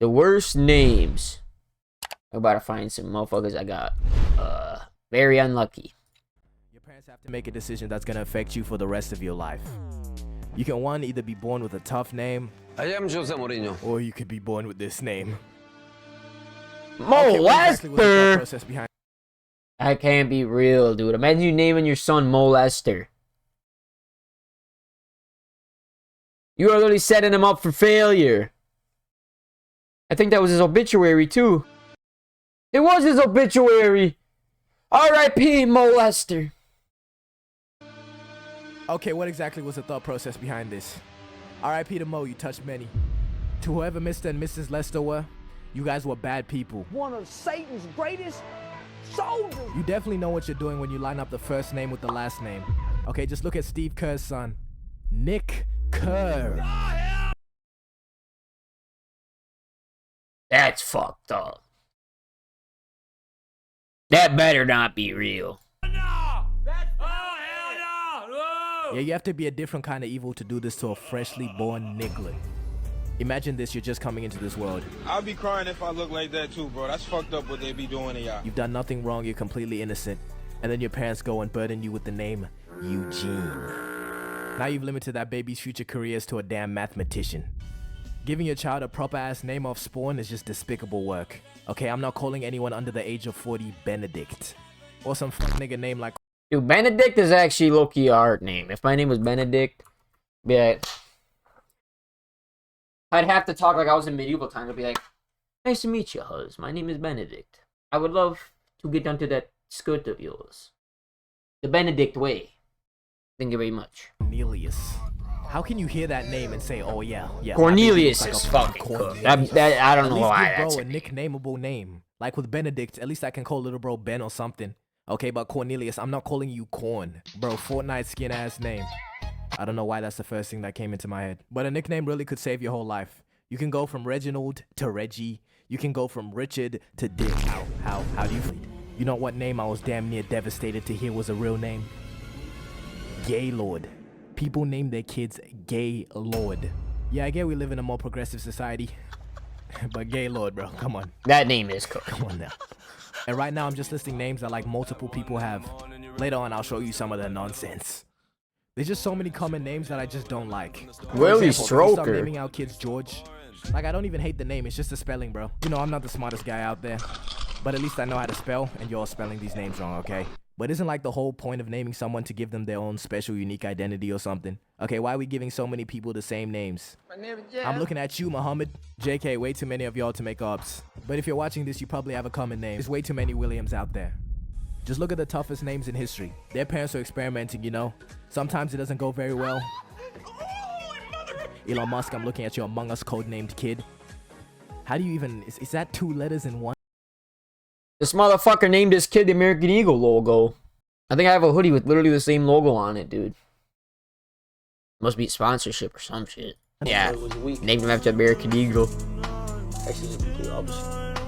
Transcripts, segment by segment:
The worst names. I'm about to find some motherfuckers I got. Very unlucky. Your parents have to make a decision that's gonna affect you for the rest of your life. You can either be born with a tough name. I am Jose Mourinho. Or you could be born with this name. Molester! That can't be real, dude. Imagine you naming your son Molester. You are literally setting him up for failure. I think that was his obituary, too. It was his obituary. R.I.P. Molester. Okay, what exactly was the thought process behind this? R.I.P. to Mo, you touched many. To whoever Mr. and Mrs. Lester were, you guys were bad people. One of Satan's greatest soldiers. You definitely know what you're doing when you line up the first name with the last name. Okay, just look at Steve Kerr's son. Nick Kerr. That's fucked up. That better not be real. Yeah, you have to be a different kind of evil to do this to a freshly born nigglet. Imagine this, you're just coming into this world. I'll be crying if I look like that too, bro. That's fucked up what they be doing to y'all. You've done nothing wrong, you're completely innocent. And then your parents go and burden you with the name Eugene. Now you've limited that baby's future careers to a damn mathematician. Giving your child a proper-ass name off spawn is just despicable work. Okay, I'm not calling anyone under the age of 40 Benedict. Or some fuck nigga name like... Dude, Benedict is actually low-key a hard name. If my name was Benedict, be like... I'd have to talk like I was in medieval times. I'd be like, nice to meet you, huz. My name is Benedict. I would love to get onto that skirt of yours. The Benedict way. Thank you very much. Cornelius. How can you hear that name and say, oh yeah, Cornelius is fucking cooked. I don't know why that's a nicknameable name. Like with Benedict, at least I can call little bro Ben or something. Okay, but Cornelius, I'm not calling you Corn. Bro, Fortnite skin ass name. I don't know why that's the first thing that came into my head. But a nickname really could save your whole life. You can go from Reginald to Reggie. You can go from Richard to Dick. How do you feel? You know what name I was damn near devastated to hear was a real name? Gaylord. People name their kids Gaylord. Yeah, I get we live in a more progressive society. But Gaylord, bro, come on. That name is cooked. Come on now. And right now I'm just listing names that like multiple people have. Later on I'll show you some of the nonsense. There's just so many common names that I just don't like. Willie Stroker. Start naming our kids George. Like, I don't even hate the name, it's just the spelling, bro. You know, I'm not the smartest guy out there. But at least I know how to spell, and you're all spelling these names wrong, okay? But isn't like the whole point of naming someone to give them their own special, unique identity or something? Okay, why are we giving so many people the same names? I'm looking at you, Muhammad. JK, way too many of y'all to make ups. But if you're watching this, you probably have a common name. There's way too many Williams out there. Just look at the toughest names in history. Their parents are experimenting, you know? Sometimes it doesn't go very well. Elon Musk, I'm looking at your Among Us codenamed kid. How do you even... Is that 2 letters in one? This motherfucker named his kid the American Eagle logo. I think I have a hoodie with literally the same logo on it, dude. Must be sponsorship or some shit. Yeah, named him after American Eagle. Actually, it's completely opposite.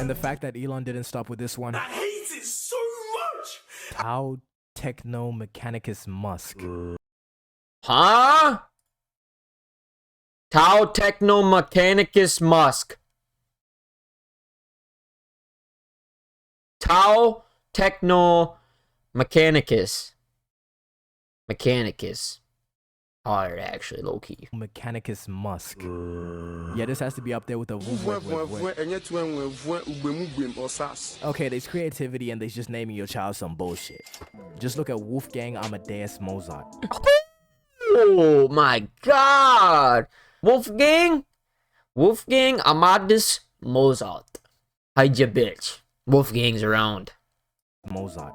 And the fact that Elon didn't stop with this one. I hate it so much. Tau Techno Mechanicus Musk. Huh? Tau Techno Mechanicus Musk. Tau Techno Mechanicus. Mechanicus. Hard, actually, low key. Mechanicus Musk. Yeah, this has to be up there with the Okay, there's creativity and there's just naming your child some bullshit. Just look at Wolfgang Amadeus Mozart. Oh my god! Wolfgang Amadeus Mozart. Hide your bitch. Wolfgang's around. Mozart.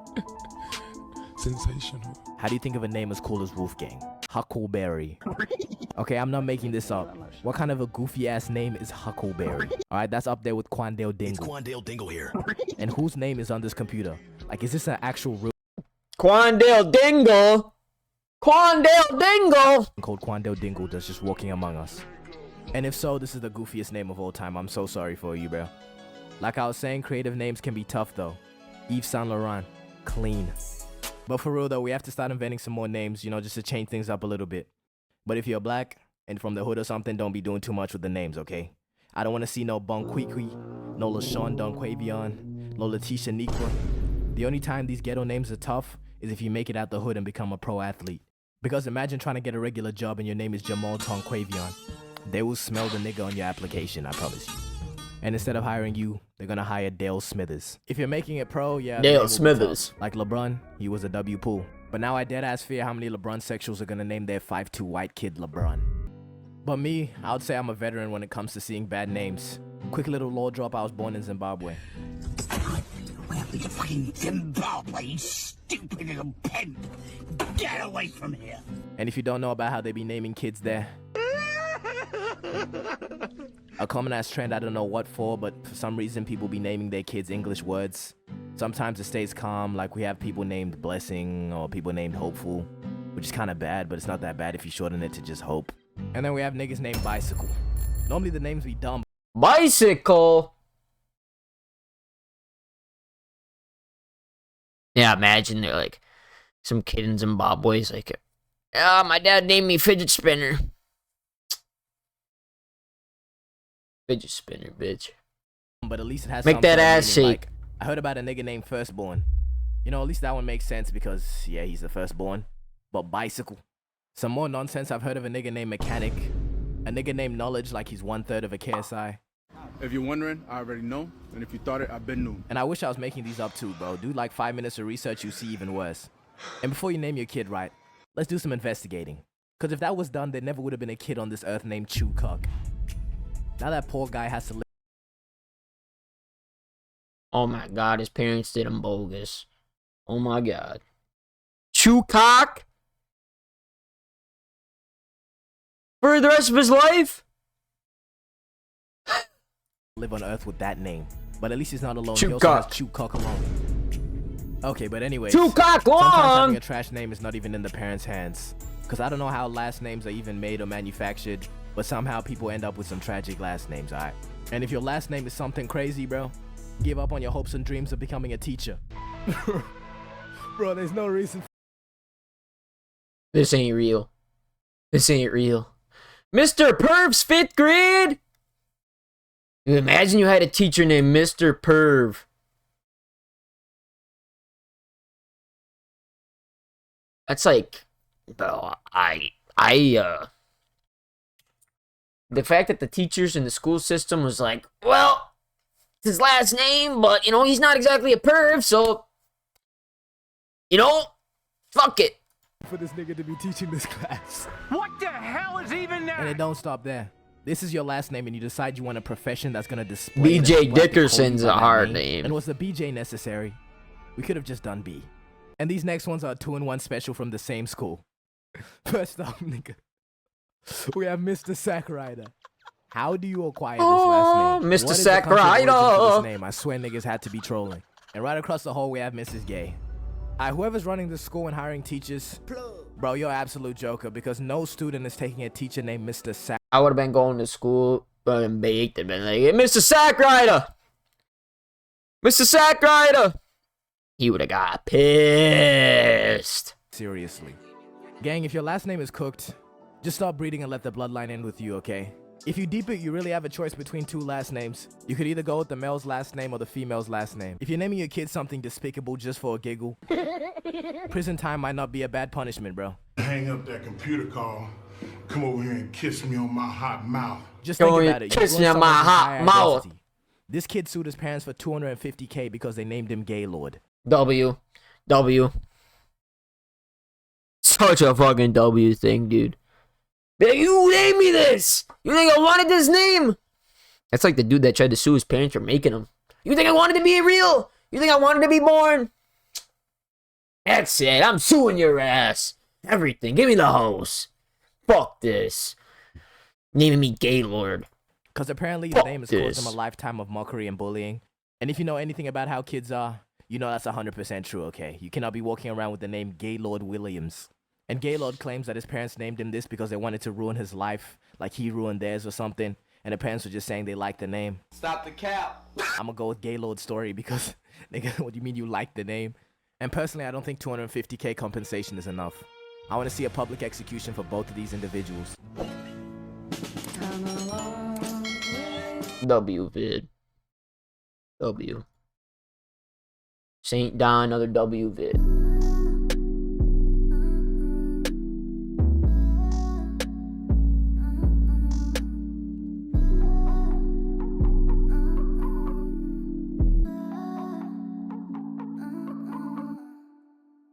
Sensational. How do you think of a name as cool as Wolfgang? Huckleberry. Okay, I'm not making this up. What kind of a goofy ass name is Huckleberry? Alright, that's up there with Quandale Dingle. It's Quandale Dingle here. And whose name is on this computer? Like, is this an actual real... Quandale Dingle? Quandale Dingle! Called Quandale Dingle that's just walking among us. And if so, this is the goofiest name of all time. I'm so sorry for you, bro. Like I was saying, creative names can be tough though. Yves Saint Laurent. Clean. But for real though, we have to start inventing some more names, you know, just to change things up a little bit. But if you're black and from the hood or something, don't be doing too much with the names, okay? I don't want to see no Bonquiqui, no LaShawn Donquavion, no Letitia Niqua. The only time these ghetto names are tough is if you make it out the hood and become a pro athlete. Because imagine trying to get a regular job and your name is Jamal Tonquavion. They will smell the nigga on your application, I promise you. And instead of hiring you, they're gonna hire Dale Smithers. If you're making it pro, yeah. Dale Smithers. Like LeBron, he was a W pool. But now I deadass fear how many LeBron sexuals are gonna name their 5'2" white kid LeBron. But me, I would say I'm a veteran when it comes to seeing bad names. Quick little law drop, I was born in Zimbabwe. Well, you fucking Zimbabwe, you stupid little pimp. Get away from here. And if you don't know about how they be naming kids there, a common ass trend, I don't know what for, but for some reason people be naming their kids English words. Sometimes it stays calm, like we have people named Blessing or people named Hopeful, which is kind of bad, but it's not that bad if you shorten it to just Hope. And then we have niggas named Bicycle. Normally the names be dumb. Bicycle. Yeah, imagine they're like some kid in Zimbabwe's like, my dad named me Fidget Spinner. Fidget Spinner, bitch. But at least it has make that ass shake. Like, I heard about a nigga named Firstborn. You know, at least that one makes sense because, yeah, he's the firstborn. But Bicycle. Some more nonsense, I've heard of a nigga named Mechanic. A nigga named Knowledge, like he's 1/3 of a KSI. If you're wondering, I already know. And if you thought it, I've been new. And I wish I was making these up too, bro. Do like 5 minutes of research, you see even worse. And before you name your kid right, let's do some investigating. Because if that was done, there never would have been a kid on this earth named Chew Cuck. Now that poor guy has to live. Oh my god, his parents did him bogus. Oh my god. Chewcock? For the rest of his life? Live on earth with that name. But at least he's not alone. Chew He also has Cock. Chew Cock alone. Okay, but anyways. Chewcock Sometimes having long! a trash name is not even in the parents' hands. Because I don't know how last names are even made or manufactured. But somehow people end up with some tragic last names, alright? And if your last name is something crazy, bro, give up on your hopes and dreams of becoming a teacher. Bro, there's no reason. This ain't real. This ain't real. Mr. Perv's 5th grade? Dude, imagine you had a teacher named Mr. Perv. That's like, bro, the fact that the teachers in the school system was like, well, it's his last name, but, you know, he's not exactly a perv, so, you know, fuck it. For this nigga to be teaching this class. What the hell is even that? And it don't stop there. This is your last name and you decide you want a profession that's gonna display BJ Dickerson's a hard name. And was the BJ necessary? We could have just done B. And these next ones are 2-in-1 special from the same school. First off, nigga, we have Mr. Sackrider. How do you acquire this last name? Mr. What is the country origin for Sackrider. this name? I swear niggas had to be trolling. And right across the hall we have Mrs. Gay. Whoever's running the school and hiring teachers, bro, you're an absolute joker because no student is taking a teacher named Mr. Sack. I would have been going to school and baked and been like, hey, Mr. Sackrider! Mr. Sackrider! He would have got pissed. Seriously. Gang, if your last name is Cooked, just stop breeding and let the bloodline end with you, okay? If you deep it, you really have a choice between 2 last names. You could either go with the male's last name or the female's last name. If you're naming your kid something despicable just for a giggle, prison time might not be a bad punishment, bro. Hang up that computer call. Come over here and kiss me on my hot mouth. Just think Go about it. kiss You me ruined on my someone's hot entire mouth. identity. This kid sued his parents for $250K because they named him Gaylord. W. Such a fucking W thing, dude. You named me this! You think I wanted this name? That's like the dude that tried to sue his parents for making him. You think I wanted to be real? You think I wanted to be born? That's it. I'm suing your ass. Everything. Give me the house. Fuck this. Naming me Gaylord. Because apparently Fuck the name has this. caused him a lifetime of mockery and bullying. And if you know anything about how kids are, you know that's 100% true, okay? You cannot be walking around with the name Gaylord Williams. And Gaylord claims that his parents named him this because they wanted to ruin his life, like he ruined theirs or something. And the parents were just saying they liked the name. Stop the cap. I'm gonna go with Gaylord's story because, nigga, what do you mean you like the name? And personally, I don't think $250K compensation is enough. I want to see a public execution for both of these individuals. Come a long way W vid. W. St. Don, another W vid.